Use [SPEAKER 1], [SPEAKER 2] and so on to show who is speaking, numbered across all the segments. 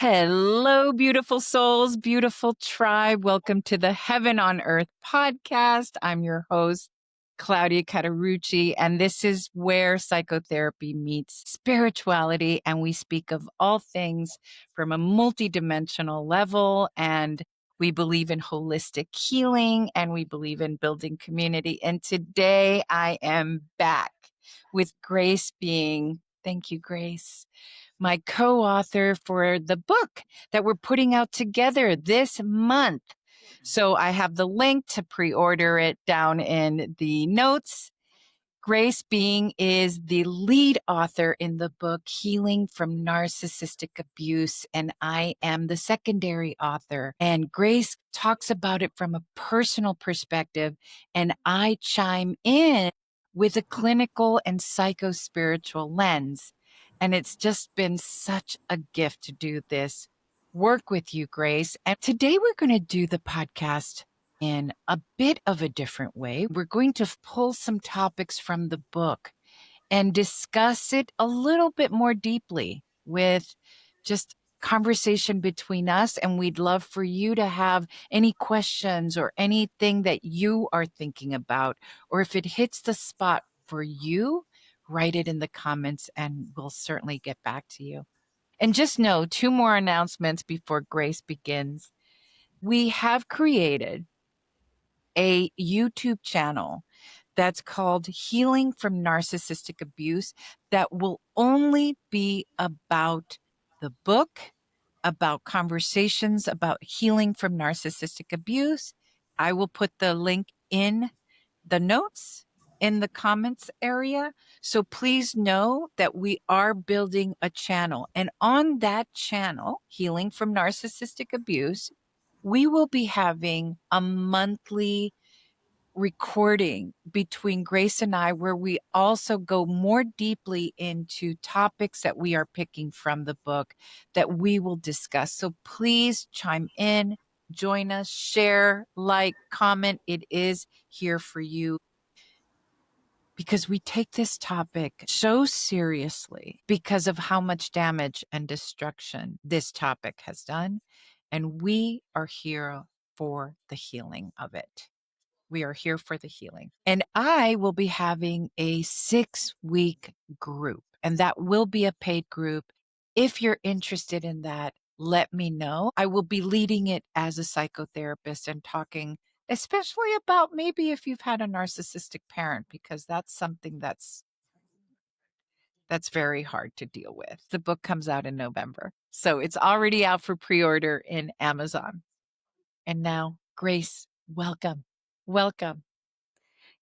[SPEAKER 1] Hello, beautiful souls, beautiful tribe. Welcome to the Heaven on Earth podcast. I'm your host, Claudia Cauterucci, and this is where psychotherapy meets spirituality. And we speak of all things from a multidimensional level. And we believe in holistic healing and we believe in building community. And today I am back with Grace being, thank you, Grace, my co-author for the book that we're putting out together this month. So I have the link to pre-order it down in the notes. Grace Being is the lead author in the book Healing from Narcissistic Abuse, and I am the secondary author. And Grace talks about it from a personal perspective, and I chime in with a clinical and psycho-spiritual lens. And it's just been such a gift to do this work with you, Grace. And today we're going to do the podcast in a bit of a different way. We're going to pull some topics from the book and discuss it a little bit more deeply with just conversation between us. And we'd love for you to have any questions or anything that you are thinking about, or if it hits the spot for you, write it in the comments and we'll certainly get back to you. And just know, 2 more announcements before Grace begins. We have created a YouTube channel that's called Healing from Narcissistic Abuse that will only be about the book, about conversations about healing from narcissistic abuse. I will put the link in the notes in the comments area. So please know that we are building a channel. And on that channel, Healing from Narcissistic Abuse, we will be having a monthly recording between Grace and I where we also go more deeply into topics that we are picking from the book that we will discuss. So please chime in, join us, share, like, comment. It is here for you because we take this topic so seriously because of how much damage and destruction this topic has done. And we are here for the healing of it. We are here for the healing. And I will be having a 6-week group, and that will be a paid group. If you're interested in that, let me know. I will be leading it as a psychotherapist and talking especially about maybe if you've had a narcissistic parent, because that's something that's very hard to deal with. The book comes out in November, so it's already out for pre-order in Amazon. And now, Grace, welcome. Welcome.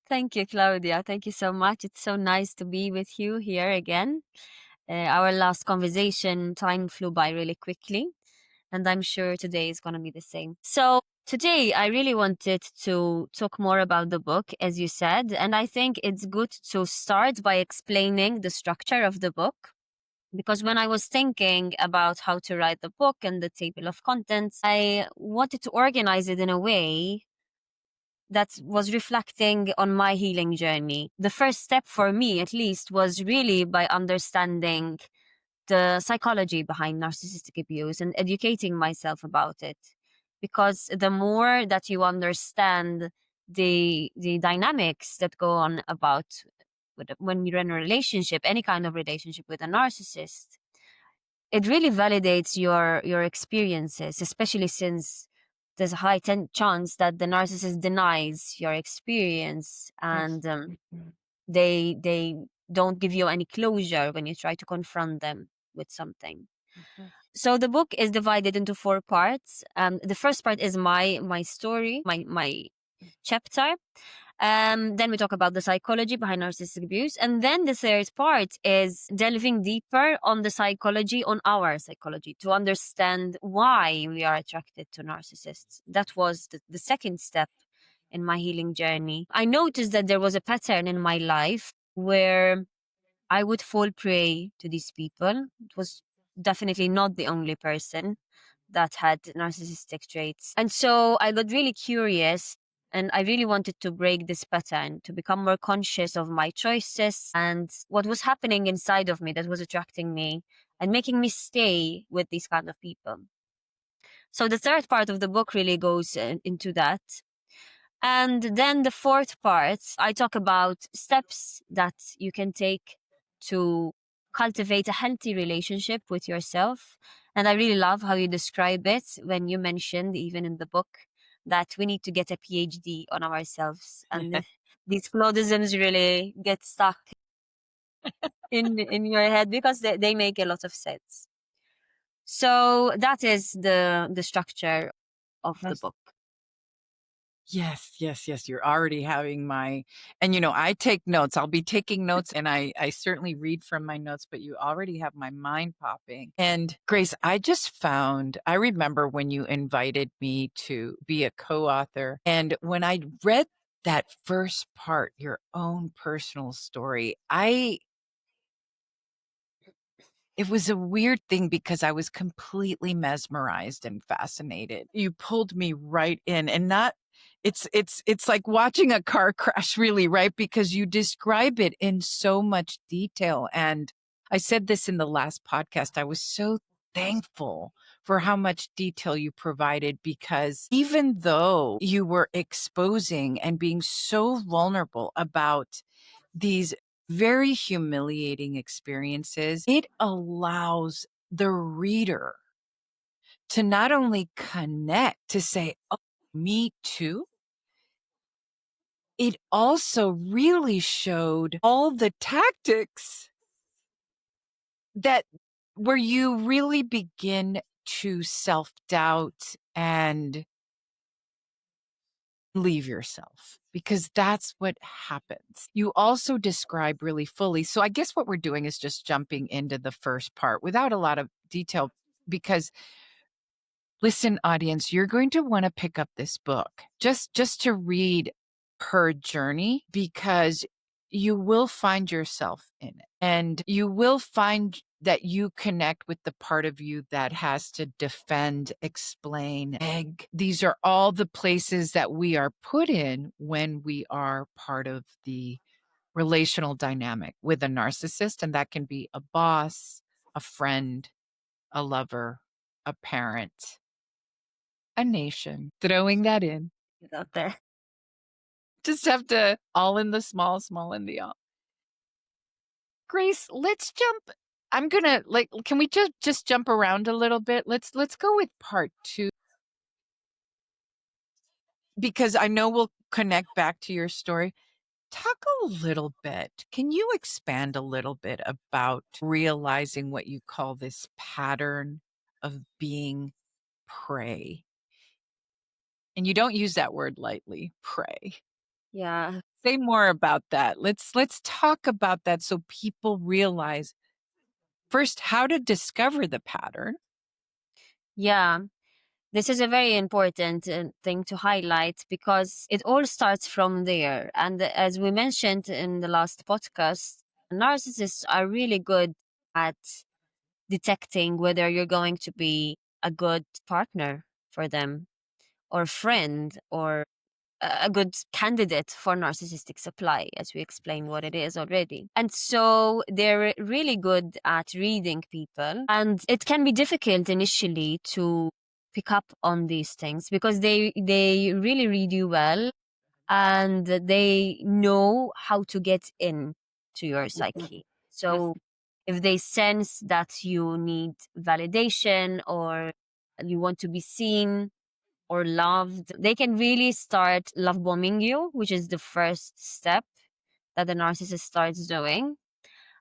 [SPEAKER 2] Thank you, Claudia. Thank you so much. It's so nice to be with you here again. Our last conversation, time flew by really quickly, and I'm sure today is going to be the same. So today, I really wanted to talk more about the book, as you said, and I think it's good to start by explaining the structure of the book. Because when I was thinking about how to write the book and the table of contents, I wanted to organize it in a way that was reflecting on my healing journey. The first step for me, at least, was really by understanding the psychology behind narcissistic abuse and educating myself about it. Because the more that you understand the dynamics that go on about when you're in a relationship, any kind of relationship with a narcissist, it really validates your experiences, especially since there's a high chance that the narcissist denies your experience and they don't give you any closure when you try to confront them with something. So the book is divided into 4 parts. The first part is my story, my chapter. Then we talk about the psychology behind narcissistic abuse. And then the third part is delving deeper on the psychology, on our psychology, to understand why we are attracted to narcissists. That was the second step in my healing journey. I noticed that there was a pattern in my life where I would fall prey to these people. It was definitely not the only person that had narcissistic traits. And so I got really curious and I really wanted to break this pattern, to become more conscious of my choices and what was happening inside of me that was attracting me and making me stay with these kind of people. So the third part of the book really goes into that. And then the fourth part, I talk about steps that you can take to cultivate a healthy relationship with yourself. And I really love how you describe it when you mentioned, even in the book, that we need to get a PhD on ourselves. And these flawedisms really get stuck in your head because they make a lot of sense. So that is the structure of the book.
[SPEAKER 1] Yes, yes, yes. You're already having my, and I take notes. I'll be taking notes and I certainly read from my notes, but you already have my mind popping. And Grace, I remember when you invited me to be a co-author. And when I read that first part, your own personal story, it was a weird thing because I was completely mesmerized and fascinated. You pulled me right in, and not it's like watching a car crash, really, right? Because you describe it in so much detail. And I said this in the last podcast. I was so thankful for how much detail you provided, because even though you were exposing and being so vulnerable about these very humiliating experiences, it allows the reader to not only connect, to say, oh, me too. It also really showed all the tactics that where you really begin to self-doubt and leave yourself, because that's what happens. You also describe really fully. So I guess what we're doing is just jumping into the first part without a lot of detail, because listen, audience, you're going to want to pick up this book just to read her journey, because you will find yourself in it, and you will find that you connect with the part of you that has to defend, explain, beg. These are all the places that we are put in when we are part of the relational dynamic with a narcissist. And that can be a boss, a friend, a lover, a parent, a nation. Throwing that in.
[SPEAKER 2] Out there.
[SPEAKER 1] Just have to all in the small, small in the all. Grace, let's jump. I'm gonna can we just jump around a little bit? Let's go with part 2, because I know we'll connect back to your story. Talk a little bit. Can you expand a little bit about realizing what you call this pattern of being prey? And you don't use that word lightly, prey.
[SPEAKER 2] Yeah.
[SPEAKER 1] Say more about that. Let's talk about that so people realize first how to discover the pattern.
[SPEAKER 2] Yeah. This is a very important thing to highlight because it all starts from there. And as we mentioned in the last podcast, narcissists are really good at detecting whether you're going to be a good partner for them, or friend, or a good candidate for narcissistic supply, as we explained what it is already. And so they're really good at reading people. And it can be difficult initially to pick up on these things because they really read you well, and they know how to get in to your psyche. So if they sense that you need validation, or you want to be seen or loved, they can really start love bombing you, which is the first step that the narcissist starts doing.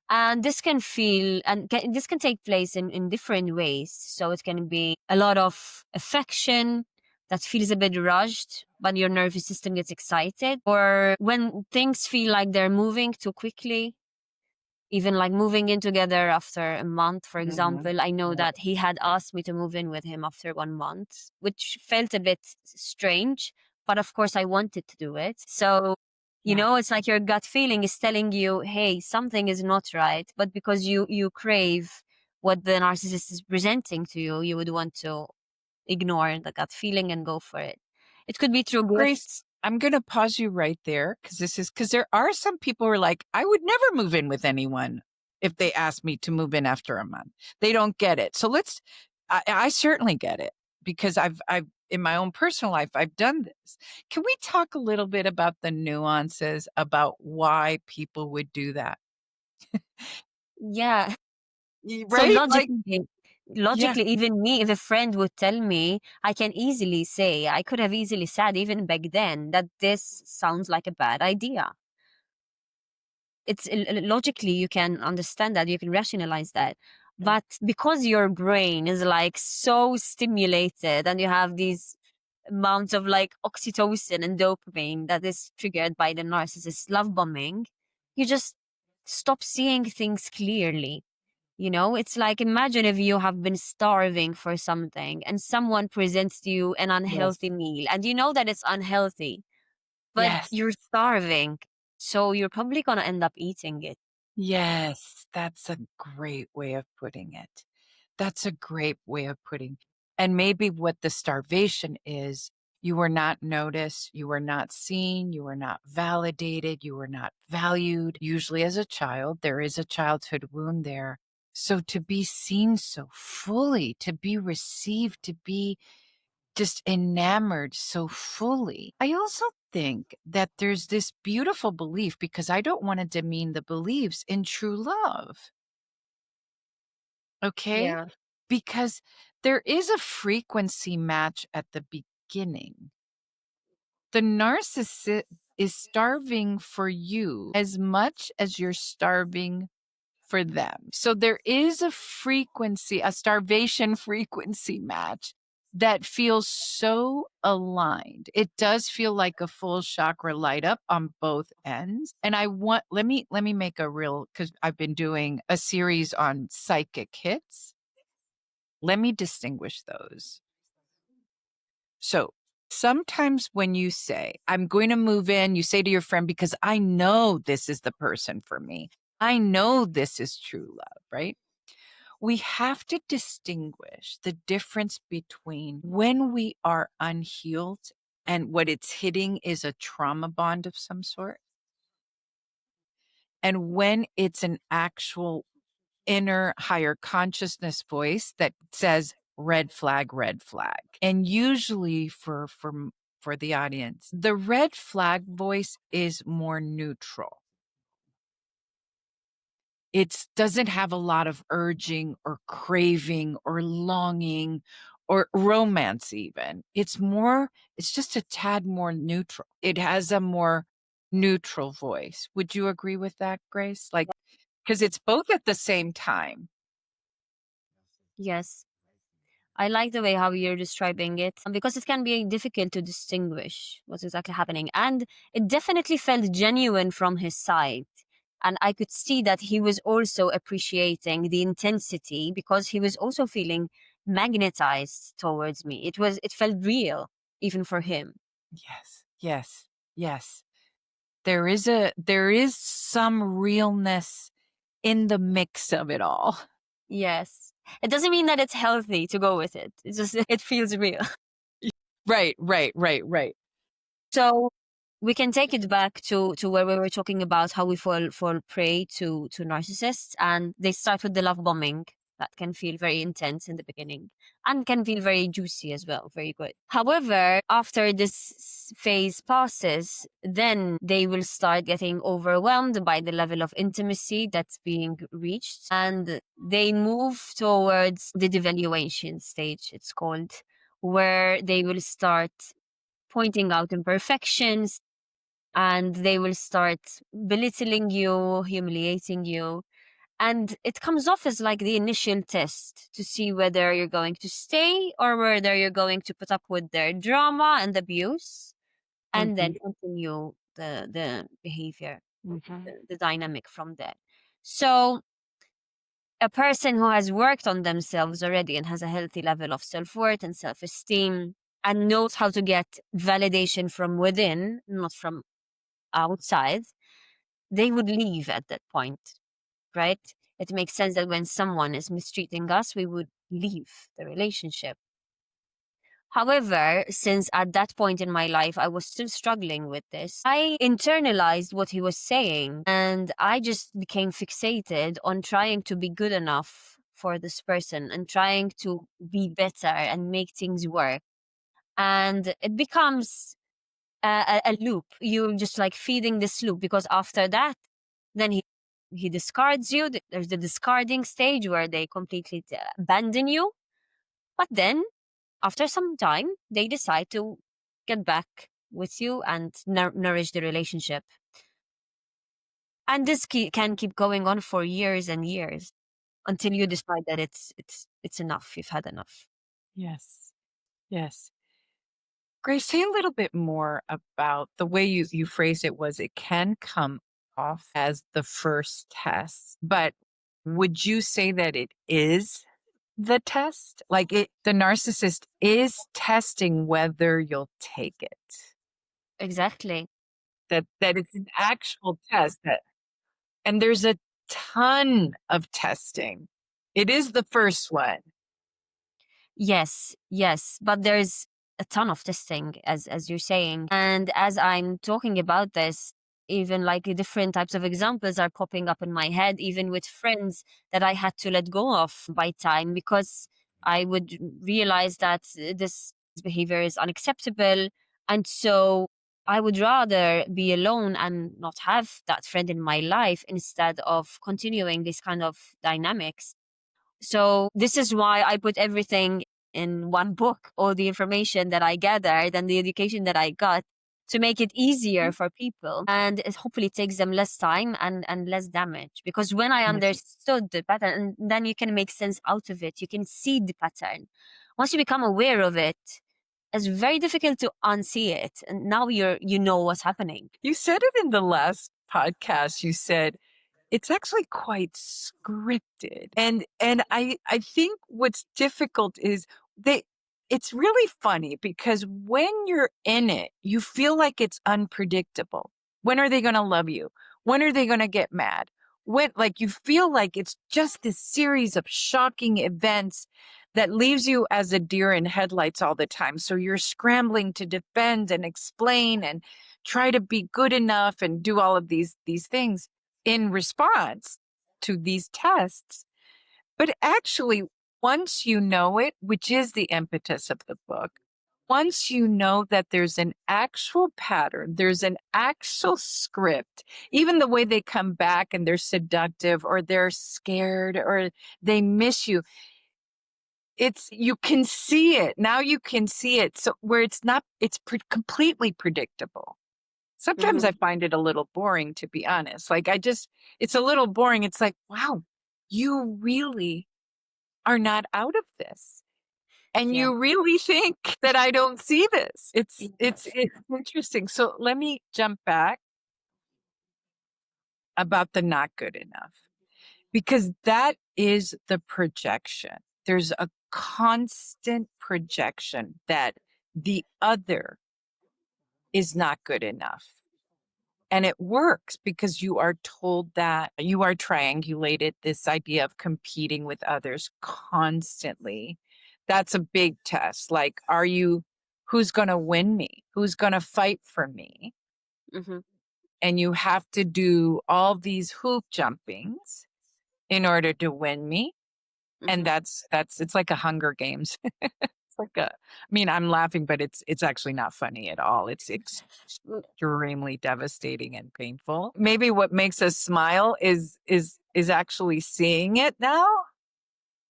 [SPEAKER 2] And this can feel, and this can take place in different ways. So it can be a lot of affection that feels a bit rushed, but your nervous system gets excited, or when things feel like they're moving too quickly, even like moving in together after a month, for example. I know that he had asked me to move in with him after 1 month, which felt a bit strange, but of course I wanted to do it. So, it's like your gut feeling is telling you, hey, something is not right. But because you crave what the narcissist is presenting to you, you would want to ignore the gut feeling and go for it. It could be through
[SPEAKER 1] Grace,
[SPEAKER 2] gifts.
[SPEAKER 1] I'm going to pause you right there, because there are some people who are like, I would never move in with anyone if they ask me to move in after a month. They don't get it. So I certainly get it because I've in my own personal life, I've done this. Can we talk a little bit about the nuances about why people would do that?
[SPEAKER 2] Yeah. So
[SPEAKER 1] Right? Like, yes,
[SPEAKER 2] logically, even me, if a friend would tell me, I can easily say, I could have easily said even back then that this sounds like a bad idea. Logically, you can understand that, you can rationalize that. But because your brain is like so stimulated and you have these amounts of like oxytocin and dopamine that is triggered by the narcissist love bombing, you just stop seeing things clearly. You know, it's like, imagine if you have been starving for something and someone presents you an
[SPEAKER 1] yes,
[SPEAKER 2] unhealthy meal and you know that it's unhealthy, but
[SPEAKER 1] yes.
[SPEAKER 2] you're starving. So you're probably going to end up eating it.
[SPEAKER 1] Yes, that's a great way of putting it. That's a great way of putting. And maybe what the starvation is, you were not noticed, you were not seen, you were not validated, you were not valued. Usually as a child, there is a childhood wound there. So to be seen so fully, to be received, to be just enamored so fully. I also think that there's this beautiful belief, because I don't want to demean the beliefs in true love. Okay?
[SPEAKER 2] Yeah.
[SPEAKER 1] Because there is a frequency match at the beginning. The narcissist is starving for you as much as you're starving for them. So there is a frequency, a starvation frequency match that feels so aligned. It does feel like a full chakra light up on both ends. And let me make a real, because I've been doing a series on psychic hits. Let me distinguish those. So sometimes when you say, I'm going to move in, you say to your friend, because I know this is the person for me. I know this is true love, right? We have to distinguish the difference between when we are unhealed and what it's hitting is a trauma bond of some sort, and when it's an actual inner higher consciousness voice that says red flag, red flag. And usually for the audience, the red flag voice is more neutral. It doesn't have a lot of urging or craving or longing or romance even. It's just a tad more neutral. It has a more neutral voice. Would you agree with that, Grace? Like, because it's both at the same time.
[SPEAKER 2] Yes. I like the way how you're describing it because it can be difficult to distinguish what's exactly happening. And it definitely felt genuine from his side. And I could see that he was also appreciating the intensity because he was also feeling magnetized towards me. It felt real, even for him.
[SPEAKER 1] Yes, yes, yes. There is some realness in the mix of it all.
[SPEAKER 2] Yes. It doesn't mean that it's healthy to go with it. It's just, it feels real.
[SPEAKER 1] Right, right, right, right.
[SPEAKER 2] So we can take it back to where we were talking about how we fall prey to narcissists, and they start with the love bombing that can feel very intense in the beginning and can feel very juicy as well, very good. However, after this phase passes, then they will start getting overwhelmed by the level of intimacy that's being reached, and they move towards the devaluation stage, it's called, where they will start pointing out imperfections, and they will start belittling you, humiliating you. And it comes off as like the initial test to see whether you're going to stay or whether you're going to put up with their drama and abuse and then
[SPEAKER 1] Mhm,
[SPEAKER 2] continue the behavior,
[SPEAKER 1] mhm.
[SPEAKER 2] the dynamic from there. So a person who has worked on themselves already and has a healthy level of self-worth and self-esteem and knows how to get validation from within, not from outside, they would leave at that point, right? It makes sense that when someone is mistreating us, we would leave the relationship. However, since at that point in my life I was still struggling with this, I internalized what he was saying and I just became fixated on trying to be good enough for this person and trying to be better and make things work. And it becomes a loop. You're just like feeding this loop because after that, then he discards you. There's the discarding stage where they completely abandon you. But then after some time, they decide to get back with you and nourish the relationship. And this can keep going on for years and years until you decide that it's enough. You've had enough.
[SPEAKER 1] Yes. Yes. Grace, say a little bit more about the way you phrased it. Was it can come off as the first test, but would you say that it is the test? Like the narcissist is testing whether you'll take it.
[SPEAKER 2] Exactly.
[SPEAKER 1] That it's an actual test and there's a ton of testing. It is the first one.
[SPEAKER 2] Yes, yes, but there's a ton of testing, as you're saying, and as I'm talking about this, even like different types of examples are popping up in my head, even with friends that I had to let go of by time because I would realize that this behavior is unacceptable, and so I would rather be alone and not have that friend in my life instead of continuing this kind of dynamics. So this is why I put everything in one book, all the information that I gathered and the education that I got to make it easier for people. And it hopefully takes them less time and less damage. Because when I understood the pattern, and then you can make sense out of it. You can see the pattern. Once you become aware of it, it's very difficult to unsee it. And now you know what's happening.
[SPEAKER 1] You said it in the last podcast. You said it's actually quite scripted. And I think what's difficult is it's really funny because when you're in it, you feel like it's unpredictable. When are they going to love you? When are they going to get mad? When, like, you feel like it's just this series of shocking events that leaves you as a deer in headlights all the time. So you're scrambling to defend and explain and try to be good enough and do all of these things in response to these tests. But actually, once you know it, which is the impetus of the book, once you know that there's an actual pattern, there's an actual script, even the way they come back and they're seductive or they're scared or they miss you, you can see it. Now you can see it. So where it's not, it's completely predictable. Sometimes I find it a little boring, to be honest. Like it's a little boring. It's like, wow, you really are not out of this. And
[SPEAKER 2] Yeah.
[SPEAKER 1] you really think that I don't see this. It's
[SPEAKER 2] Yes.
[SPEAKER 1] interesting. So let me jump back about the not good enough, because that is the projection. There's a constant projection that the other is not good enough. And it works because you are told that you are triangulated, this idea of competing with others constantly. That's a big test. Like, who's going to win me? Who's going to fight for me?
[SPEAKER 2] Mm-hmm.
[SPEAKER 1] And you have to do all these hoop jumpings in order to win me. And it's like a Hunger Games. It's like I'm laughing, but it's actually not funny at all. It's extremely devastating and painful. Maybe what makes us smile is actually seeing it now.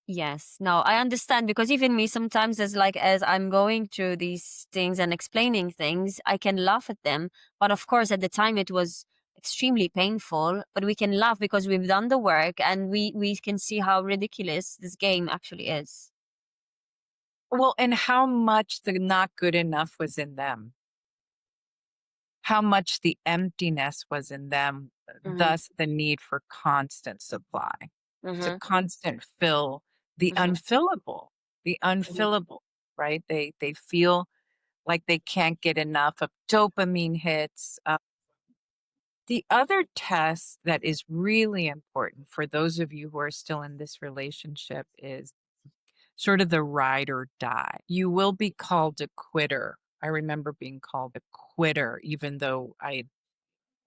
[SPEAKER 2] Yes, no, I understand because even me sometimes as I'm going through these things and explaining things, I can laugh at them. But of course at the time it was extremely painful, but we can laugh because we've done the work and we can see how ridiculous this game actually is.
[SPEAKER 1] Well, and how much the not good enough was in them. How much the emptiness was in them,
[SPEAKER 2] Mm-hmm.
[SPEAKER 1] thus the need for constant supply, to
[SPEAKER 2] Mm-hmm.
[SPEAKER 1] constant fill the
[SPEAKER 2] Mm-hmm.
[SPEAKER 1] unfillable, the
[SPEAKER 2] Mm-hmm.
[SPEAKER 1] unfillable, right? They feel like they can't get enough of dopamine hits. The other test that is really important for those of you who are still in this relationship is sort of the ride or die. You will be called a quitter. I remember being called a quitter, even though I had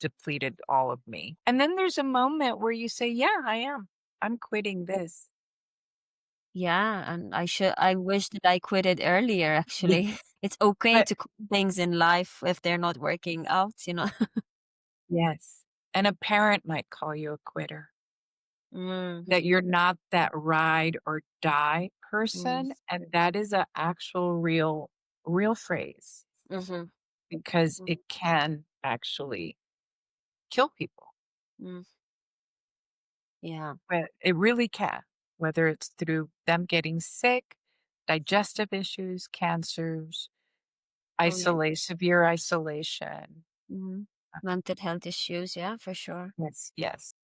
[SPEAKER 1] depleted all of me. And then there's a moment where you say, yeah, I am. I'm quitting this.
[SPEAKER 2] Yeah, and I wish that I quit it earlier
[SPEAKER 1] Yeah.
[SPEAKER 2] actually. It's okay
[SPEAKER 1] But
[SPEAKER 2] to quit things in life if they're not working out, you know?
[SPEAKER 1] yes. And a parent might call you a quitter,
[SPEAKER 2] Mm,
[SPEAKER 1] that you're not that ride or die
[SPEAKER 2] mm,
[SPEAKER 1] person. And that is a actual real phrase
[SPEAKER 2] mhm,
[SPEAKER 1] because
[SPEAKER 2] mm,
[SPEAKER 1] it can actually kill people.
[SPEAKER 2] mm, yeah.
[SPEAKER 1] But it really can, whether it's through them getting sick, digestive issues, cancers,
[SPEAKER 2] Oh, yeah.
[SPEAKER 1] severe isolation.
[SPEAKER 2] Mhm. Mental health issues, yeah, for sure.
[SPEAKER 1] Yes, yes.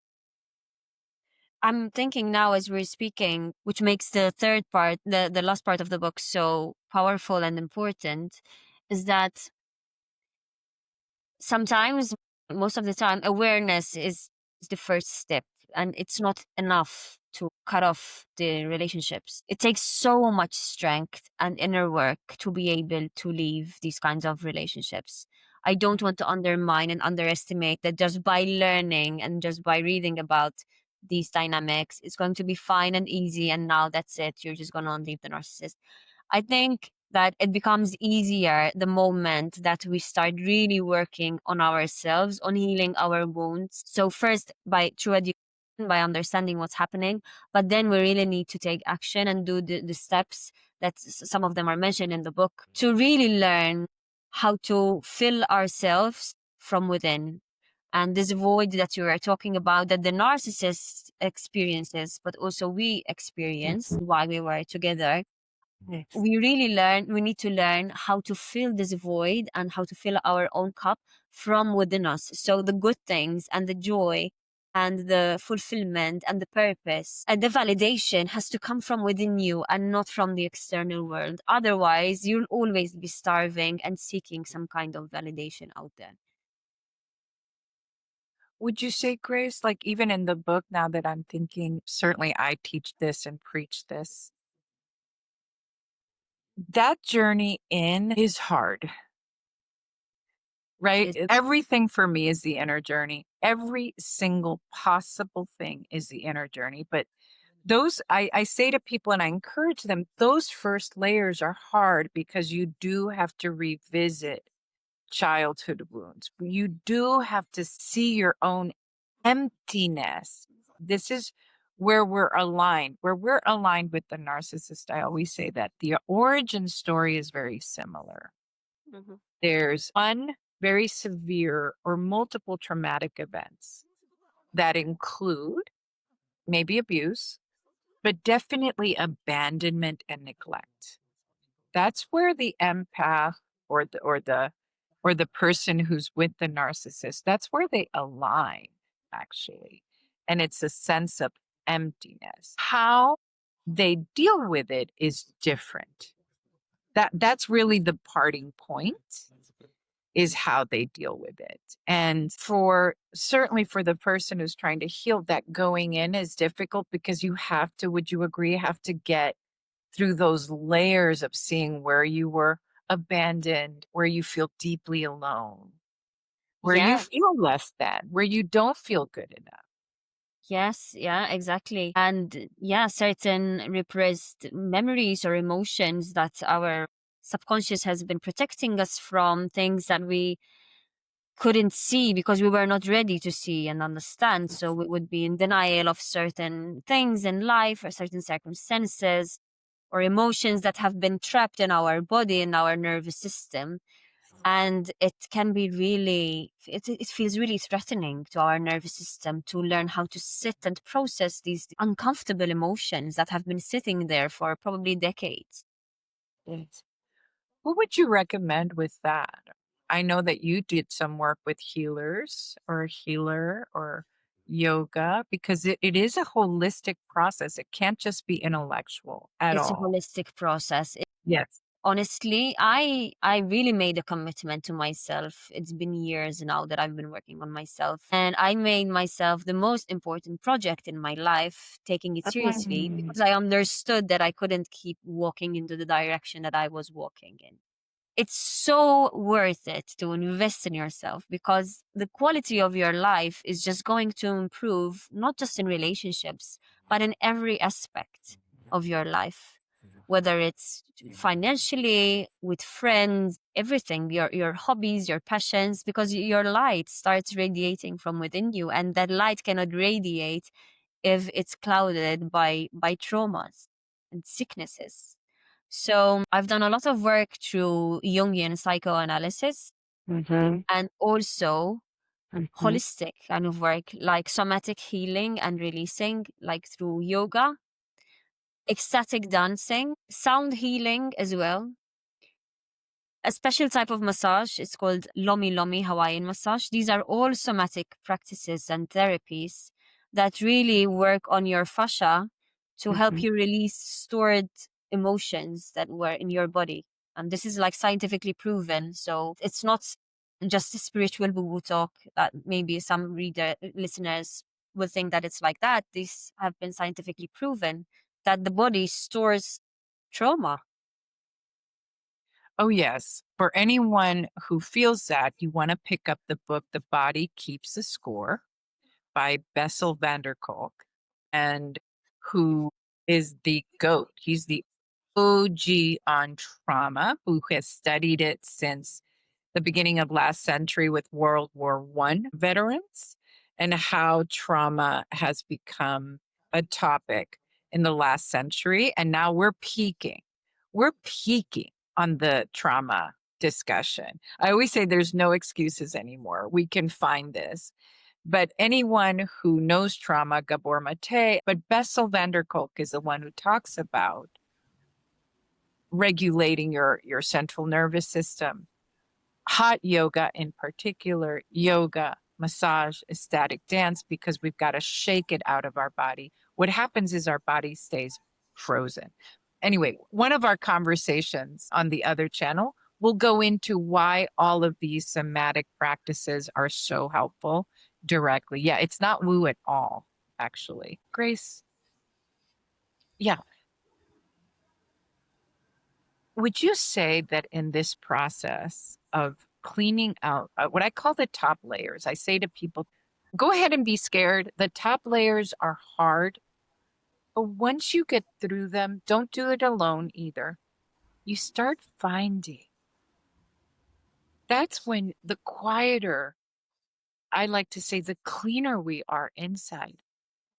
[SPEAKER 2] I'm thinking now as we're speaking, which makes the third part, the last part of the book so powerful and important, is that sometimes, most of the time, awareness is the first step, and it's not enough to cut off the relationships. It takes so much strength and inner work to be able to leave these kinds of relationships. I don't want to undermine and underestimate that just by learning and just by reading about these dynamics, it's going to be fine and easy, and now that's it. You're just going to leave the narcissist. I think that it becomes easier the moment that we start really working on ourselves, on healing our wounds. So first by through education, by understanding what's happening, but then we really need to take action and do the steps that some of them are mentioned in the book to really learn how to fill ourselves from within. And this void that you are talking about, that the narcissist experiences, but also we experienced while we were together,
[SPEAKER 1] Yes.
[SPEAKER 2] we need to learn how to fill this void and how to fill our own cup from within us. So the good things and the joy and the fulfillment and the purpose and the validation has to come from within you and not from the external world. Otherwise, you'll always be starving and seeking some kind of validation out there.
[SPEAKER 1] Would you say, Grace, like even in the book, now that I'm thinking, certainly I teach this and preach this, that journey in is hard, right?
[SPEAKER 2] It,
[SPEAKER 1] Everything for me is the inner journey. Every single possible thing is the inner journey. But I say to people and I encourage them, those first layers are hard because you do have to revisit childhood wounds. You do have to see your own emptiness. This is where we're aligned with the narcissist. I always say that the origin story is very similar.
[SPEAKER 2] Mhm.
[SPEAKER 1] There's one very severe or multiple traumatic events that include maybe abuse, but definitely abandonment and neglect. That's where the empath or the person who's with the narcissist, that's where they align actually. And it's a sense of emptiness. How they deal with it is different. That's really the parting point, is how they deal with it. And for certainly for the person who's trying to heal, that going in is difficult because you have to, would you agree, have to get through those layers of seeing where you were abandoned, where you feel deeply alone, where you
[SPEAKER 2] Yeah.
[SPEAKER 1] feel less than, where you don't feel good enough.
[SPEAKER 2] Yes, yeah, exactly. And yeah, certain repressed memories or emotions that our subconscious has been protecting us from, things that we couldn't see because we were not ready to see and understand. So we would be in denial of certain things in life or certain circumstances or emotions that have been trapped in our body, in our nervous system. And it can be really, it feels really threatening to our nervous system to learn how to sit and process these uncomfortable emotions that have been sitting there for probably decades.
[SPEAKER 1] Yes. What would you recommend with that? I know that you did some work with healers or a healer or yoga because it is a holistic process. It can't just be intellectual at
[SPEAKER 2] It's a
[SPEAKER 1] all.
[SPEAKER 2] holistic process.
[SPEAKER 1] Yes.
[SPEAKER 2] honestly, I really made a commitment to myself. It's been years now that I've been working on myself, and I made myself the most important project in my life, taking it seriously
[SPEAKER 1] Mm.
[SPEAKER 2] because I understood that I couldn't keep walking into the direction that I was walking in. It's so worth it to invest in yourself because the quality of your life is just going to improve, not just in relationships, but in every aspect of your life, whether it's financially, with friends, everything, your hobbies, your passions, because your light starts radiating from within you, and that light cannot radiate if it's clouded by traumas and sicknesses. So I've done a lot of work through Jungian psychoanalysis
[SPEAKER 1] Mm-hmm.
[SPEAKER 2] and also
[SPEAKER 1] Mm-hmm.
[SPEAKER 2] holistic kind of work, like somatic healing and releasing, like through yoga, ecstatic dancing, sound healing as well. A special type of massage, it's called Lomi Lomi Hawaiian massage. These are all somatic practices and therapies that really work on your fascia to help
[SPEAKER 1] Mm-hmm.
[SPEAKER 2] you release stored emotions that were in your body. And this is like scientifically proven. So it's not just a spiritual boo boo talk that maybe some listeners will think that it's like that. These have been scientifically proven that the body stores trauma.
[SPEAKER 1] Oh, yes. For anyone who feels that, you want to pick up the book, The Body Keeps the Score by Bessel van der Kolk, and who is the GOAT. He's the OG on trauma, who has studied it since the beginning of last century with World War One veterans, and how trauma has become a topic in the last century. And now we're peaking. We're peaking on the trauma discussion. I always say there's no excuses anymore. We can find this. But anyone who knows trauma, Gabor Mate, but Bessel van der Kolk is the one who talks about regulating your central nervous system, hot yoga in particular, yoga, massage, ecstatic dance, because we've got to shake it out of our body. What happens is our body stays frozen. Anyway, one of our conversations on the other channel will go into why all of these somatic practices are so helpful directly. Yeah, it's not woo at all, actually. Grace, yeah. Would you say that in this process of cleaning out what I call the top layers, I say to people, go ahead and be scared. The top layers are hard, but once you get through them, don't do it alone either. You start finding that's when the quieter, I like to say, the cleaner we are inside.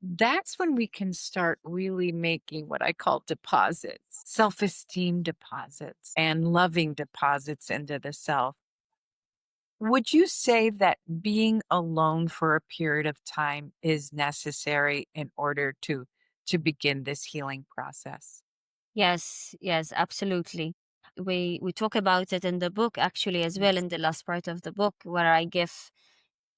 [SPEAKER 1] That's when we can start really making what I call deposits, self esteem deposits, and loving deposits into the self. Would you say that being alone for a period of time is necessary in order to begin this healing process?
[SPEAKER 2] Yes, yes, absolutely. We talk about it in the book actually as well, in the last part of the book, where I give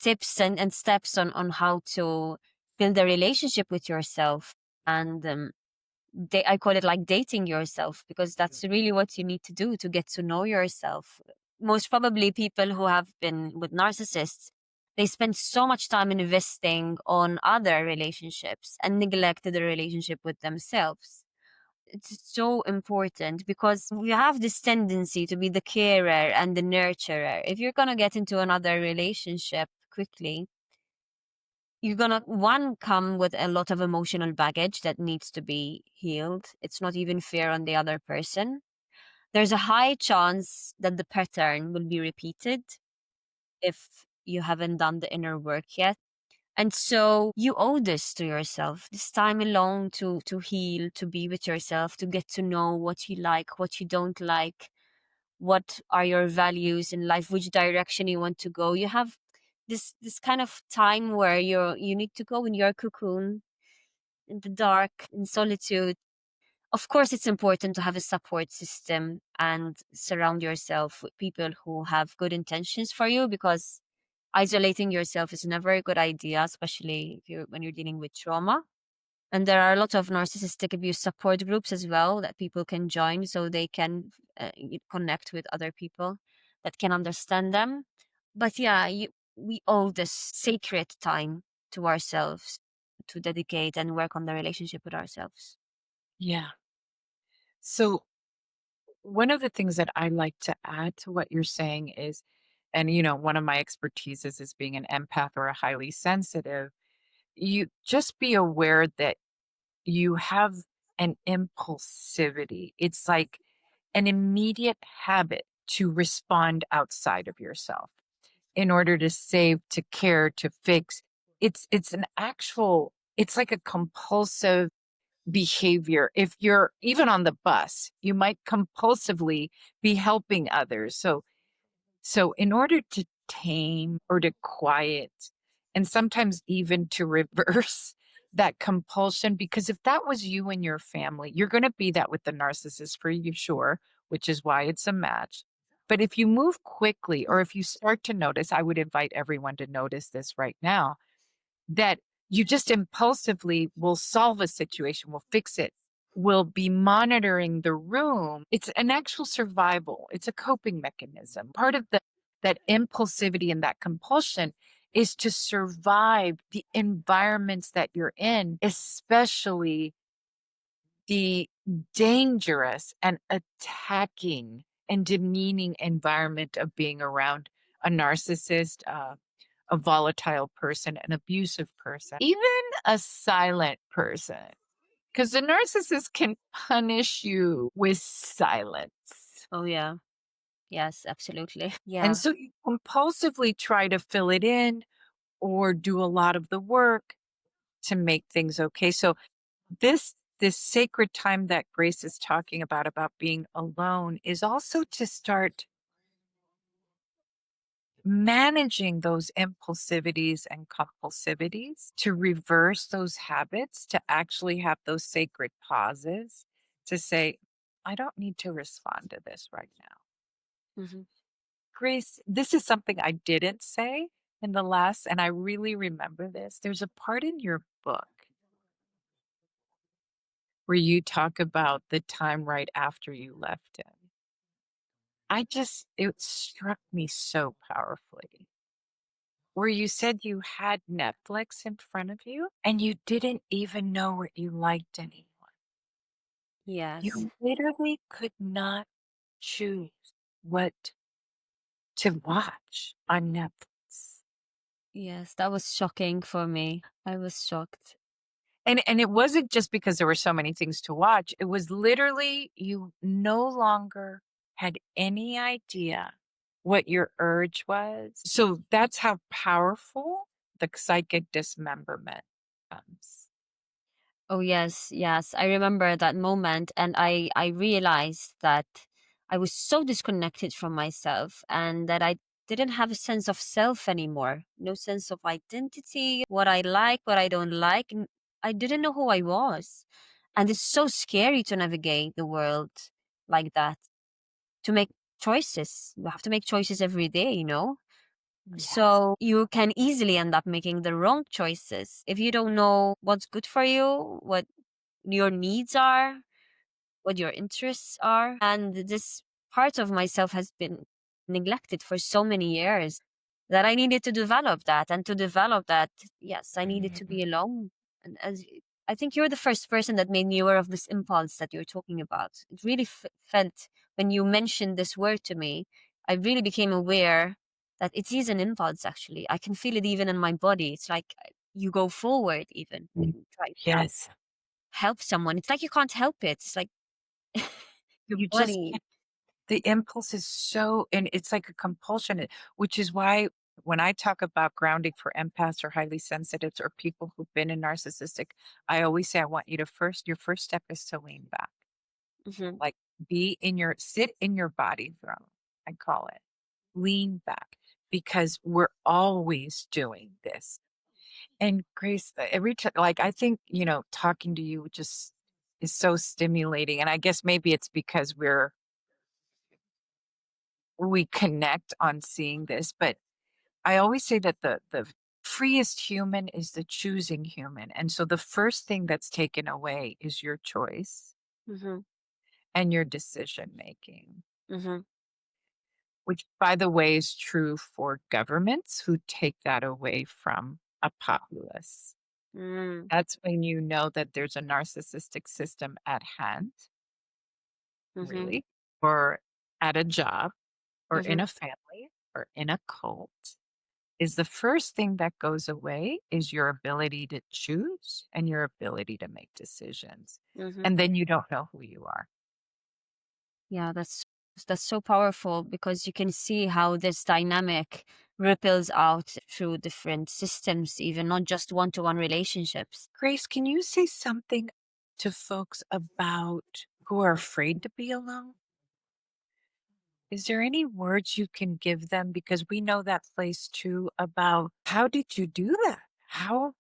[SPEAKER 2] tips and steps on how to build a relationship with yourself. And I call it like dating yourself, because that's really what you need to do to get to know yourself. Most probably people who have been with narcissists, they spend so much time investing on other relationships and neglect the relationship with themselves. It's so important because we have this tendency to be the carer and the nurturer. If you're going to get into another relationship quickly, you're going to, one, come with a lot of emotional baggage that needs to be healed. It's not even fair on the other person. There's a high chance that the pattern will be repeated if you haven't done the inner work yet. And so you owe this to yourself, this time alone to heal, to be with yourself, to get to know what you like, what you don't like, what are your values in life, which direction you want to go. You have this kind of time where you need to go in your cocoon, in the dark, in solitude. Of course, it's important to have a support system and surround yourself with people who have good intentions for you, because isolating yourself is never a good idea, especially if when you're dealing with trauma. And there are a lot of narcissistic abuse support groups as well that people can join so they can connect with other people that can understand them. But yeah, we owe this sacred time to ourselves to dedicate and work on the relationship with ourselves.
[SPEAKER 1] Yeah. So one of the things that I like to add to what you're saying is, and one of my expertises is being an empath or a highly sensitive, you just be aware that you have an impulsivity. It's like an immediate habit to respond outside of yourself in order to save, to care, to fix. It's an actual, it's like a compulsive behavior. If you're even on the bus, you might compulsively be helping others. So in order to tame or to quiet and sometimes even to reverse that compulsion, because if that was you and your family, you're going to be that with the narcissist for you, sure, which is why it's a match. But if you move quickly or if you start to notice, I would invite everyone to notice this right now, that you just impulsively will solve a situation, will fix it, will be monitoring the room. It's an actual survival. It's a coping mechanism. Part of that impulsivity and that compulsion is to survive the environments that you're in, especially the dangerous and attacking and demeaning environment of being around a narcissist, a volatile person, an abusive person, even a silent person, because the narcissist can punish you with silence.
[SPEAKER 2] Oh, yeah. Yes, absolutely.
[SPEAKER 1] And
[SPEAKER 2] Yeah.
[SPEAKER 1] so you compulsively try to fill it in or do a lot of the work to make things okay. So this sacred time that Grace is talking about being alone is also to start managing those impulsivities and compulsivities, to reverse those habits, to actually have those sacred pauses to say, I don't need to respond to this right now.
[SPEAKER 2] Hmm.
[SPEAKER 1] Grace, this is something I didn't say in the last, and I really remember this. There's a part in your book where you talk about the time right after you left him. It struck me so powerfully, where you said you had Netflix in front of you and you didn't even know what you liked anymore.
[SPEAKER 2] Yes.
[SPEAKER 1] You literally could not choose what to watch on Netflix.
[SPEAKER 2] Yes, that was shocking for me. I was shocked.
[SPEAKER 1] And it wasn't just because there were so many things to watch. It was literally you no longer had any idea what your urge was. So that's how powerful the psychic dismemberment comes.
[SPEAKER 2] Oh yes, yes. I remember that moment and I realized that I was so disconnected from myself and that I didn't have a sense of self anymore. No sense of identity, what I like, what I don't like. And I didn't know who I was. And it's so scary to navigate the world like that, to make choices. You have to make choices every day, you know?
[SPEAKER 1] Yes.
[SPEAKER 2] So you can easily end up making the wrong choices if you don't know what's good for you, what your needs are, what your interests are. And this part of myself has been neglected for so many years that I needed to develop that. And to develop that, yes, I needed to be alone. And I think you're the first person that made me aware of this impulse that you're talking about. It really felt when you mentioned this word to me, I really became aware that it is an impulse, actually. I can feel it even in my body. It's like you go forward, even when you try to
[SPEAKER 1] Yes.
[SPEAKER 2] help someone. It's like you can't help it. It's like your
[SPEAKER 1] You just
[SPEAKER 2] body.
[SPEAKER 1] can't. The impulse is so, and it's like a compulsion, which is why when I talk about grounding for empaths or highly sensitives or people who've been in narcissistic, I always say, I want you to your first step is to lean back.
[SPEAKER 2] Mhm.
[SPEAKER 1] Like sit in your body throne, I call it. Lean back because we're always doing this. And Grace, every time, like, I think, talking to you just is so stimulating. And I guess maybe it's because we connect on seeing this, but I always say that the freest human is the choosing human. And so the first thing that's taken away is your choice
[SPEAKER 2] Mm-hmm.
[SPEAKER 1] and your decision making,
[SPEAKER 2] Mm-hmm.
[SPEAKER 1] which, by the way, is true for governments who take that away from a populace.
[SPEAKER 2] Mm.
[SPEAKER 1] That's when you know that there's a narcissistic system at hand,
[SPEAKER 2] Mm-hmm.
[SPEAKER 1] really, or at a job, or in
[SPEAKER 2] Mm-hmm.
[SPEAKER 1] a family, or in a cult. Is the first thing that goes away is your ability to choose and your ability to make decisions.
[SPEAKER 2] Mm-hmm.
[SPEAKER 1] And then you don't know who you are.
[SPEAKER 2] Yeah, that's so powerful because you can see how this dynamic ripples out through different systems, even not just one-to-one relationships.
[SPEAKER 1] Grace, can you say something to folks about who are afraid to be alone? Is there any words you can give them? Because we know that place too about how did you do that? How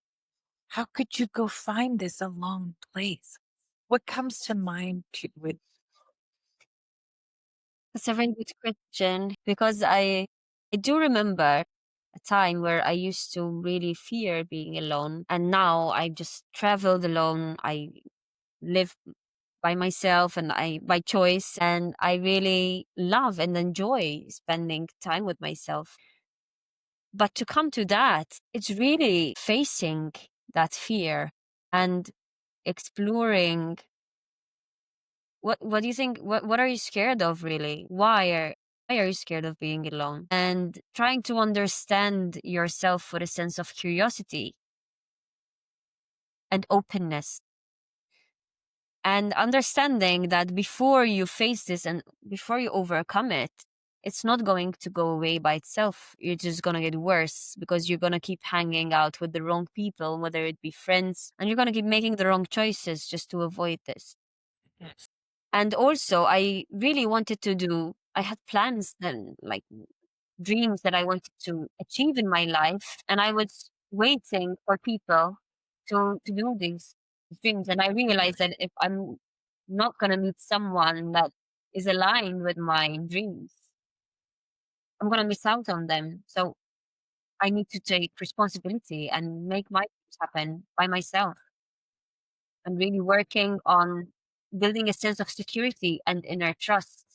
[SPEAKER 1] could you go find this alone place? What comes to mind with
[SPEAKER 2] That's a very good question because I do remember a time where I used to really fear being alone, and now I just traveled alone. I live by myself and I by choice, and I really love and enjoy spending time with myself. But to come to that, it's really facing that fear and exploring what do you think, what are you scared of really? Why are you scared of being alone? And trying to understand yourself with a sense of curiosity and openness, and understanding that before you face this and before you overcome it, it's not going to go away by itself. You're just going to get worse because you're going to keep hanging out with the wrong people, whether it be friends, and you're going to keep making the wrong choices just to avoid this.
[SPEAKER 1] Yes.
[SPEAKER 2] And also, I really wanted to do, I had plans then, like dreams that I wanted to achieve in my life. And I was waiting for people to do these dreams. And I realized that if I'm not going to meet someone that is aligned with my dreams, I'm going to miss out on them. So I need to take responsibility and make my dreams happen by myself, and really working on building a sense of security and inner trust.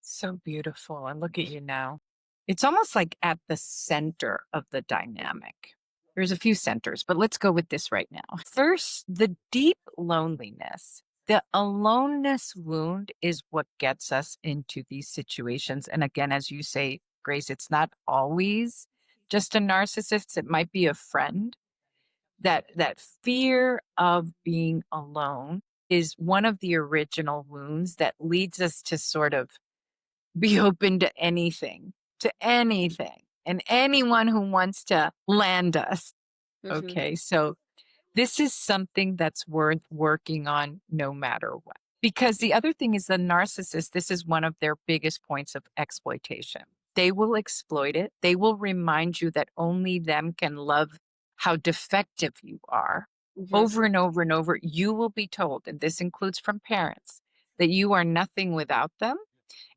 [SPEAKER 1] So beautiful. And look at you now. It's almost like at the center of the dynamic. There's a few centers, but let's go with this right now. First, the deep loneliness. The aloneness wound is what gets us into these situations. And again, as you say, Grace, it's not always just a narcissist. It might be a friend. That fear of being alone is one of the original wounds that leads us to sort of be open to anything, and anyone who wants to land us.
[SPEAKER 2] Mm-hmm.
[SPEAKER 1] Okay, so this is something that's worth working on no matter what. Because the other thing is the narcissist, this is one of their biggest points of exploitation. They will exploit it. They will remind you that only them can love how defective you are.
[SPEAKER 2] Mm-hmm.
[SPEAKER 1] Over and over and over, you will be told, and this includes from parents, that you are nothing without them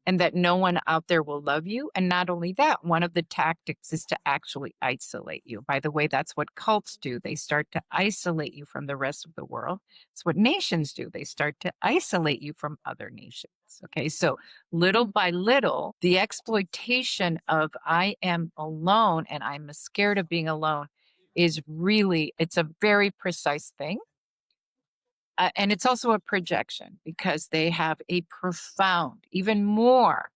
[SPEAKER 1] and that no one out there will love you. And not only that, one of the tactics is to actually isolate you. By the way, that's what cults do. They start to isolate you from the rest of the world. It's what nations do. They start to isolate you from other nations. Okay, so little by little, the exploitation of I am alone and I'm scared of being alone is really, it's a very precise thing. And it's also a projection because they have a profound, even more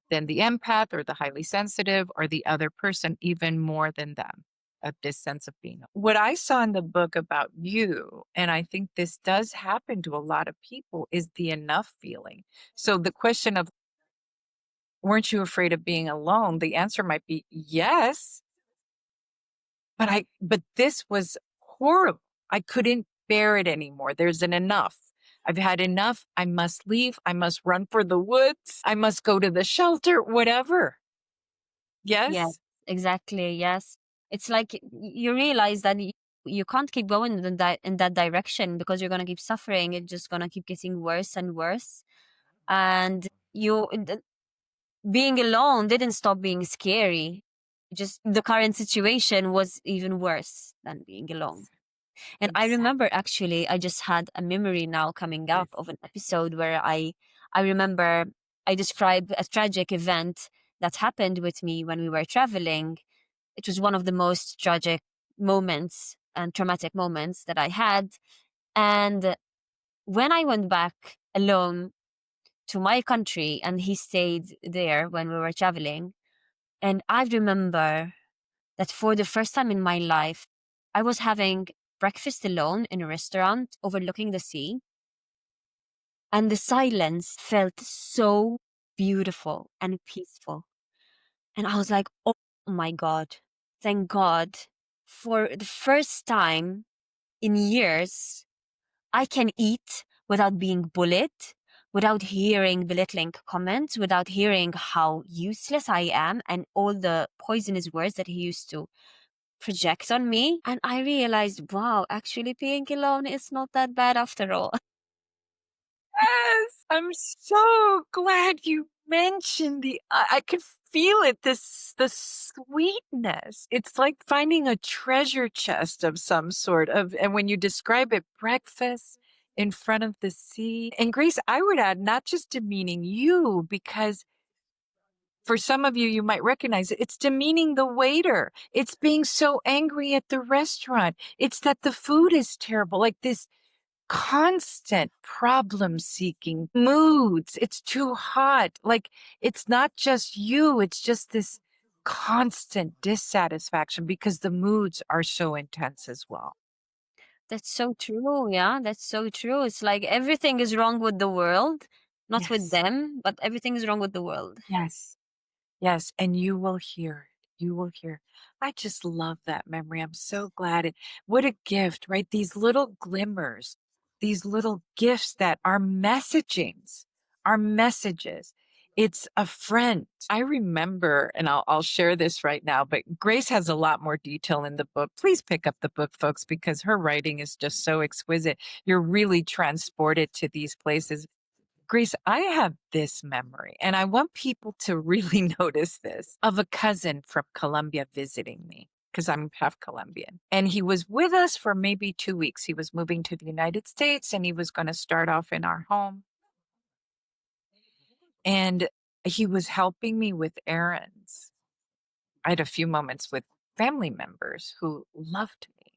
[SPEAKER 1] than the empath or the highly sensitive or the other person, even more than them, of this sense of being. What I saw in the book about you, and I think this does happen to a lot of people, is the enough feeling. So the question of, weren't you afraid of being alone? The answer might be yes, but this was horrible. I couldn't bear it anymore. There's an enough. I've had enough. I must leave. I must run for the woods. I must go to the shelter, whatever.
[SPEAKER 2] Yeah,
[SPEAKER 1] Yes?
[SPEAKER 2] exactly. Yes. It's like you realize that you can't keep going in that direction because you're going to keep suffering. It's just going to keep getting worse and worse. And being alone didn't stop being scary. just the current situation was even worse than being alone. And I
[SPEAKER 1] Exactly.
[SPEAKER 2] remember, actually, I just had a memory now coming up of an episode where I remember I described a tragic event that happened with me when we were traveling. It was one of the most tragic moments and traumatic moments that I had. And when I went back alone to my country and he stayed there when we were traveling, and I remember that for the first time in my life, I was having breakfast alone in a restaurant overlooking the sea, and the silence felt so beautiful and peaceful. And I was like, oh my God, thank God. For the first time in years, I can eat without being bullied, without hearing belittling comments, without hearing how useless I am and all the poisonous words that he used to project on me. And I realized, wow, actually being alone is not that bad after all.
[SPEAKER 1] Yes, I'm so glad you mentioned I could feel it, the sweetness. It's like finding a treasure chest of some sort of, and when you describe it, breakfast in front of the sea. And Grace, I would add, not just demeaning you, because for some of you, you might recognize it. It's demeaning the waiter. It's being so angry at the restaurant. It's that the food is terrible. Like this constant problem seeking moods. It's too hot. Like it's not just you, it's just this constant dissatisfaction because the moods are so intense as well.
[SPEAKER 2] That's so true. Yeah, that's so true. It's like everything is wrong with the world, not with
[SPEAKER 1] Yes.
[SPEAKER 2] them, but everything is wrong with the world.
[SPEAKER 1] Yes. Yes, and you will hear it. You will hear. I just love that memory. I'm so glad it. What a gift, right? These little glimmers, these little gifts that are messagings, are messages. It's a friend. I remember, and I'll share this right now, but Grace has a lot more detail in the book. Please pick up the book, folks, because her writing is just so exquisite. You're really transported to these places. Grace, I have this memory, and I want people to really notice this, of a cousin from Colombia visiting me because I'm half Colombian. And he was with us for maybe 2 weeks. He was moving to the United States and he was going to start off in our home. And he was helping me with errands. I had a few moments with family members who loved me.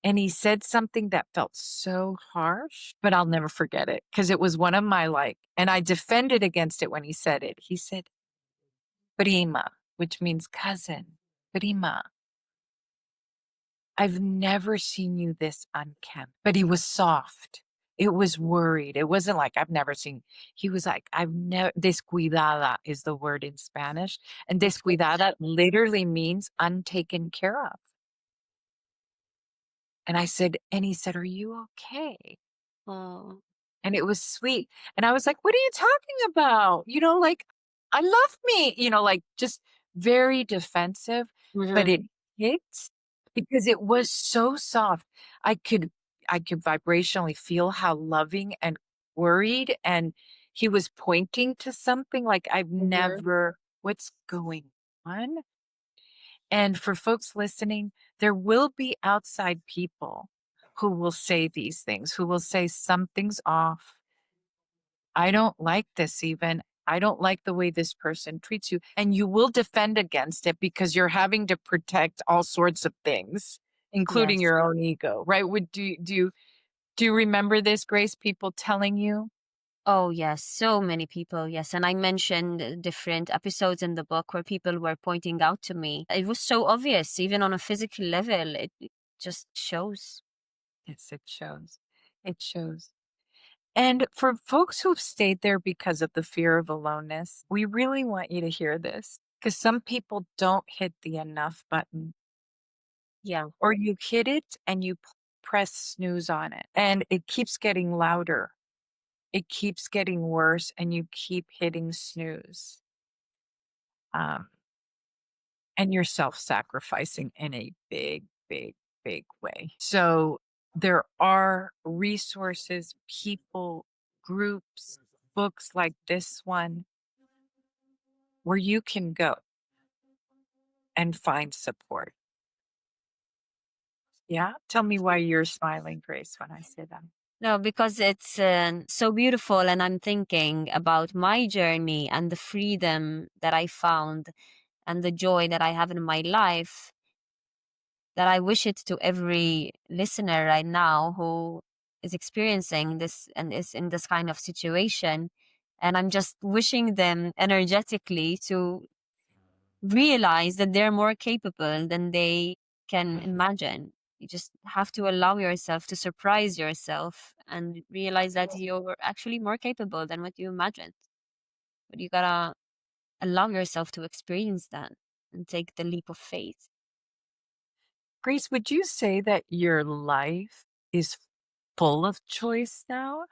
[SPEAKER 1] And he said something that felt so harsh, but I'll never forget it because it was one of my and I defended against it when he said it. He said, prima, which means cousin, prima. I've never seen you this unkempt. But he was soft. It was worried. It wasn't like I've never seen. He was like, I've never, descuidada is the word in Spanish. And
[SPEAKER 2] That's good.
[SPEAKER 1] descuidada literally means untaken care of. And I said, and he said, are you okay?
[SPEAKER 2] Oh.
[SPEAKER 1] And it was sweet. And I was like, what are you talking about? Like, I love me, like just very defensive, but
[SPEAKER 2] Mhm.
[SPEAKER 1] it hit because it was so soft. I could, I could vibrationally feel how loving and worried. And he was pointing to something like
[SPEAKER 2] Mhm.
[SPEAKER 1] what's going on? And for folks listening, there will be outside people who will say these things, who will say something's off. I don't like this even. I don't like the way this person treats you. And you will defend against it because you're having to protect all sorts of things, including
[SPEAKER 2] Yes.
[SPEAKER 1] your own ego, right? Do you remember this, Grace? People telling you?
[SPEAKER 2] Oh, yes. So many people. Yes. And I mentioned different episodes in the book where people were pointing out to me. It was so obvious, even on a physical level. It just shows.
[SPEAKER 1] Yes, it shows. It shows. And for folks who've stayed there because of the fear of aloneness, we really want you to hear this because some people don't hit the enough button,
[SPEAKER 2] Yeah.
[SPEAKER 1] or you hit it and you press snooze on it and it keeps getting louder. It keeps getting worse and you keep hitting snooze. Um, and you're self-sacrificing in a big, big, big way. So there are resources, people, groups, books like this one where you can go and find support. Yeah? Tell me why you're smiling, Grace, when I say that.
[SPEAKER 2] No, because it's so beautiful, and I'm thinking about my journey and the freedom that I found and the joy that I have in my life, that I wish it to every listener right now who is experiencing this and is in this kind of situation. And I'm just wishing them energetically to realize that they're more capable than they can imagine. You just have to allow yourself to surprise yourself and realize that you're actually more capable than what you imagined. But you gotta allow yourself to experience that and take the leap of faith.
[SPEAKER 1] Grace, would you say that your life is full of choice now?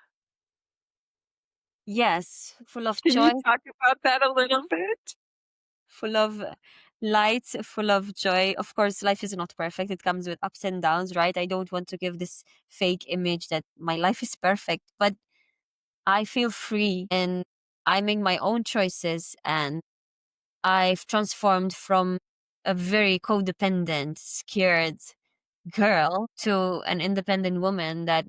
[SPEAKER 2] Yes, full of
[SPEAKER 1] Can you
[SPEAKER 2] choice,
[SPEAKER 1] talk about that a little bit?
[SPEAKER 2] full of light, full of joy. Of course, life is not perfect. It comes with ups and downs, right? I don't want to give this fake image that my life is perfect, but I feel free and I make my own choices, and I've transformed from a very codependent, scared girl to an independent woman that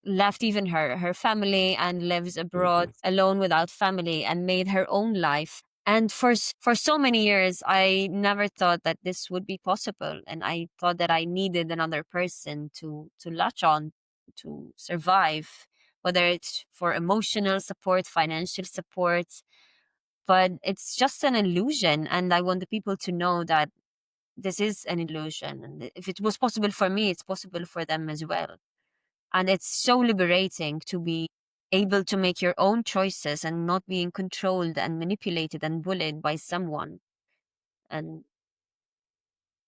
[SPEAKER 2] left even her family and lives abroad alone without family and made her own life. And for so many years I never thought that this would be possible, and I thought that I needed another person to latch on to survive, whether it's for emotional support, financial support. But it's just an illusion, and I want the people to know that this is an illusion, and if it was possible for me, it's possible for them as well. And it's so liberating to be able to make your own choices and not being controlled and manipulated and bullied by someone. And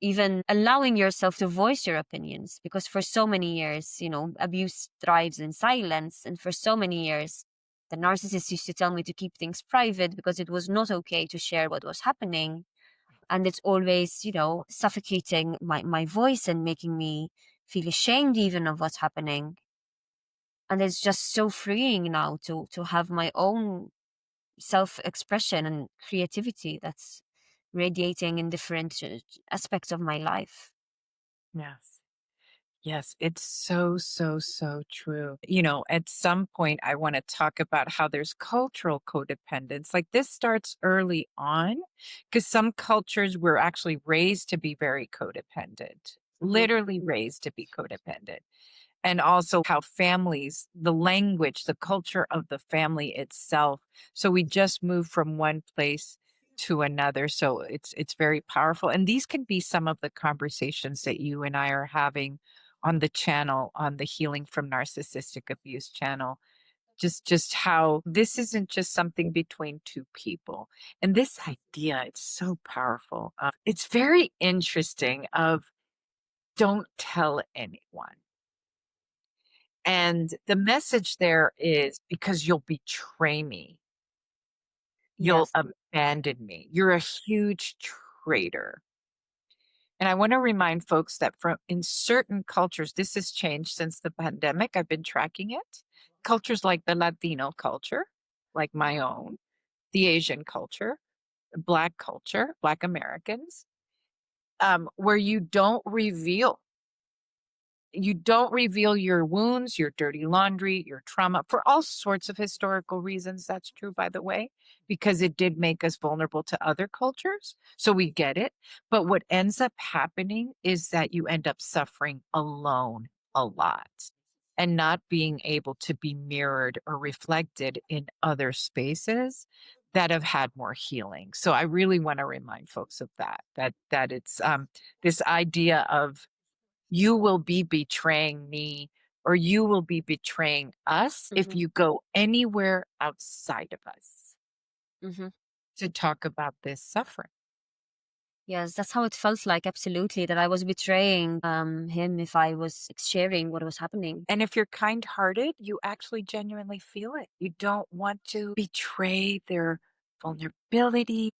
[SPEAKER 2] even allowing yourself to voice your opinions, because for so many years, abuse thrives in silence. And for so many years, the narcissist used to tell me to keep things private because it was not okay to share what was happening. And it's always, suffocating my voice and making me feel ashamed even of what's happening. And it's just so freeing now to have my own self-expression and creativity that's radiating in different aspects of my life.
[SPEAKER 1] Yes. Yes, it's so, so, so true. At some point, I want to talk about how there's cultural codependence. Like this starts early on because some cultures were actually raised to be very codependent,
[SPEAKER 2] Mhm.
[SPEAKER 1] literally raised to be codependent. And also how families, the language, the culture of the family itself. So we just move from one place to another. So it's very powerful. And these can be some of the conversations that you and I are having on the channel, on the Healing from Narcissistic Abuse channel. Just how this isn't just something between two people. And this idea, it's so powerful. It's very interesting of don't tell anyone. And the message there is because you'll betray me, you'll
[SPEAKER 2] Yes.
[SPEAKER 1] abandon me. You're a huge traitor. And I want to remind folks that from in certain cultures, this has changed since the pandemic. I've been tracking it. Cultures like the Latino culture, like my own, the Asian culture, Black culture, Black Americans, where you don't reveal your wounds, your dirty laundry, your trauma for all sorts of historical reasons. That's true, by the way, because it did make us vulnerable to other cultures. So we get it. But what ends up happening is that you end up suffering alone a lot and not being able to be mirrored or reflected in other spaces that have had more healing. So I really want to remind folks of that it's this idea of you will be betraying me or you will be betraying us if
[SPEAKER 2] Hmm.
[SPEAKER 1] you go anywhere outside of us
[SPEAKER 2] Hmm.
[SPEAKER 1] to talk about this suffering.
[SPEAKER 2] Yes, that's how it felt like, absolutely, that I was betraying him if I was sharing what was happening.
[SPEAKER 1] And if you're kind hearted, you actually genuinely feel it. You don't want to betray their vulnerability.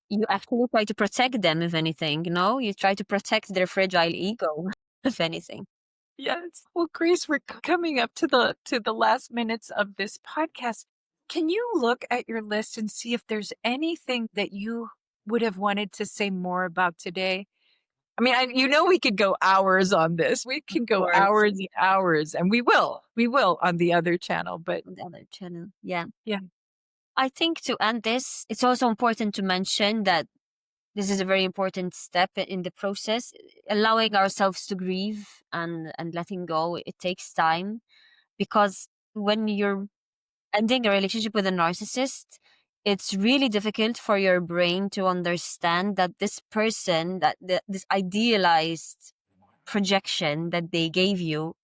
[SPEAKER 2] You actually try to protect them, if anything, you try to protect their fragile ego, if anything.
[SPEAKER 1] Yes. Well, Grace, we're coming up to the last minutes of this podcast. Can you look at your list and see if there's anything that you would have wanted to say more about today? I mean, we could go hours on this. We
[SPEAKER 2] Of
[SPEAKER 1] can go
[SPEAKER 2] course,
[SPEAKER 1] hours and hours, and we will. We will on the other channel, but
[SPEAKER 2] on the other channel. Yeah.
[SPEAKER 1] yeah.
[SPEAKER 2] I think to end this, it's also important to mention that this is a very important step in the process. Allowing ourselves to grieve and letting go, it takes time, because when you're ending a relationship with a narcissist, it's really difficult for your brain to understand that this person, this idealized projection that they gave you,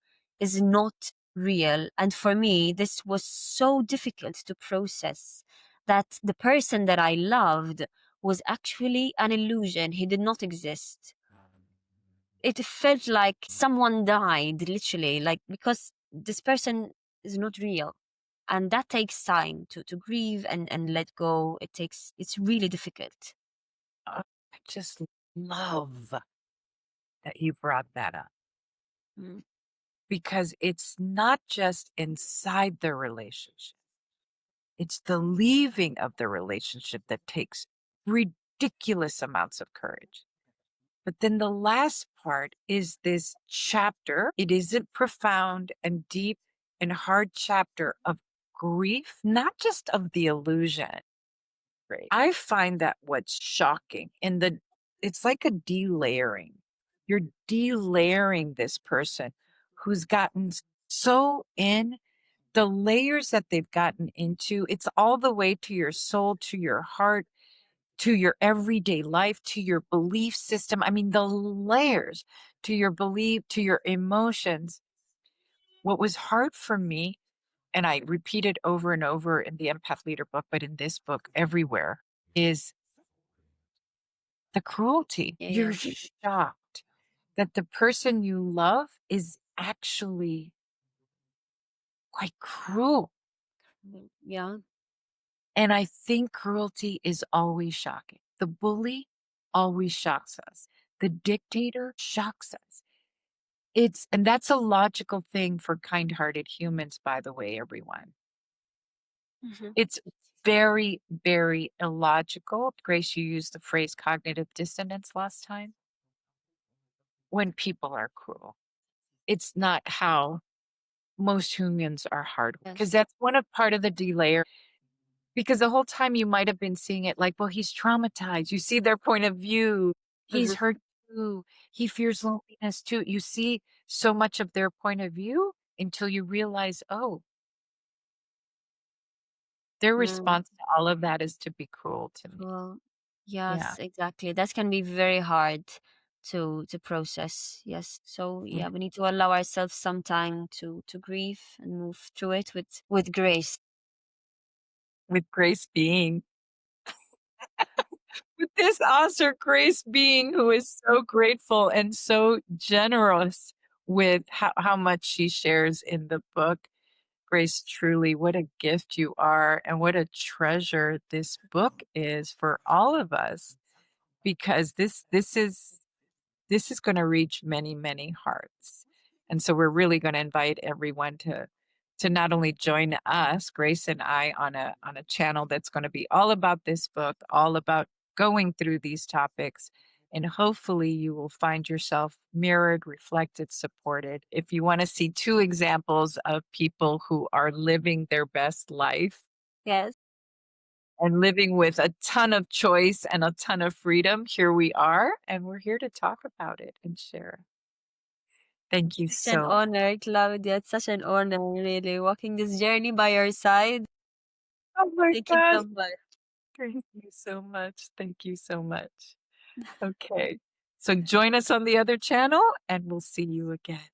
[SPEAKER 2] is not real. And for me, this was so difficult to process, that the person that I loved was actually an illusion. He did not exist. It felt like someone died, literally, like, because this person is not real. And that takes time to grieve and let go. It's really difficult.
[SPEAKER 1] I just love that you brought that up
[SPEAKER 2] Mm.
[SPEAKER 1] because it's not just inside the relationship. It's the leaving of the relationship that takes ridiculous amounts of courage. But then the last part is this chapter. It isn't profound and deep and hard chapter of grief, not just of the illusion. Right. I find that what's shocking it's like a delayering. You're delayering this person who's gotten so in the layers that they've gotten into. It's all the way to your soul, to your heart, to your everyday life, to your belief system. I mean, the layers to your belief, to your emotions. What was hard for me, and I repeat it over and over in the Empath Leader book, but in this book everywhere, is the cruelty.
[SPEAKER 2] Yeah,
[SPEAKER 1] You're
[SPEAKER 2] yeah.
[SPEAKER 1] shocked that the person you love is actually quite cruel.
[SPEAKER 2] Yeah.
[SPEAKER 1] And I think cruelty is always shocking. The bully always shocks us. The dictator shocks us. And that's a logical thing for kind-hearted humans, by the way, everyone.
[SPEAKER 2] Mhm.
[SPEAKER 1] It's very, very illogical. Grace, you used the phrase cognitive dissonance last time. When people are cruel, it's not how most humans are hard, because
[SPEAKER 2] Yes.
[SPEAKER 1] that's part of the delayer. Because the whole time you might have been seeing it like, well, he's traumatized. You see their point of view. He's
[SPEAKER 2] Mhm.
[SPEAKER 1] hurt too. He fears loneliness too. You see so much of their point of view until you realize, oh, their
[SPEAKER 2] Mm.
[SPEAKER 1] response to all of that is to be cruel to me.
[SPEAKER 2] Well,
[SPEAKER 1] Yeah.
[SPEAKER 2] yes, exactly. That can be very hard to process. Yes. So
[SPEAKER 1] Yeah.
[SPEAKER 2] yeah, we need to allow ourselves some time to grieve and move through it with grace.
[SPEAKER 1] With Grace being, with this author, Grace being, who is so grateful and so generous with how much she shares in the book. Grace, truly, what a gift you are, and what a treasure this book is for all of us, because this is going to reach many, many hearts. And so we're really going to invite everyone to not only join us, Grace and I, on a channel that's going to be all about this book, all about going through these topics. And hopefully you will find yourself mirrored, reflected, supported. If you want to see two examples of people who are living their best life
[SPEAKER 2] Yes.
[SPEAKER 1] and living with a ton of choice and a ton of freedom, here we are, and we're here to talk about it and share. Thank you
[SPEAKER 2] Such an
[SPEAKER 1] so
[SPEAKER 2] honor, Claudia. It's such an honor, really, walking this journey by your side.
[SPEAKER 1] Oh my
[SPEAKER 2] Thank you
[SPEAKER 1] gosh.
[SPEAKER 2] so much.
[SPEAKER 1] Thank you so much. Thank you so much. Okay. So join us on the other channel, and we'll see you again.